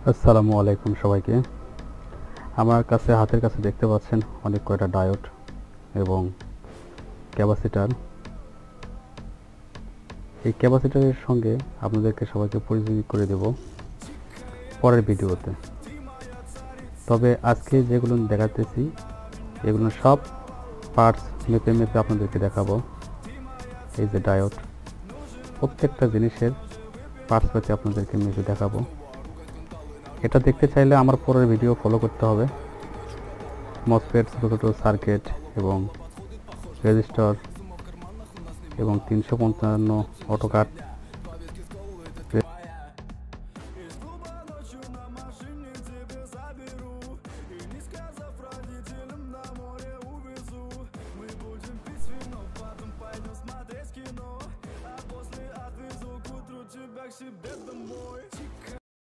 আসসালামু আলাইকুম সবাইকে। আমার কাছে হাতের কাছে দেখতে পাচ্ছেন অনেক কয়টা ডায়োড এবং ক্যাপাসিটার। এই ক্যাপাসিটারের সঙ্গে আপনাদেরকে সবাইকে পরিচিত করে দেব পরের ভিডিওতে। তবে আজকে যেগুলো দেখাতেছি এগুলো সব পার্টস মেপে মেপে আপনাদেরকে দেখাবো। এই যে ডায়োড, প্রত্যেকটা জিনিসের পার্টস পেতে আপনাদেরকে মেপে দেখাবো। এটা দেখতে চাইলে আমার পরের ভিডিও ফলো করতে হবে। মসফেট, ছোটো ছোটো সার্কিট এবং রেজিস্টর এবং 355 অটোকাট К себе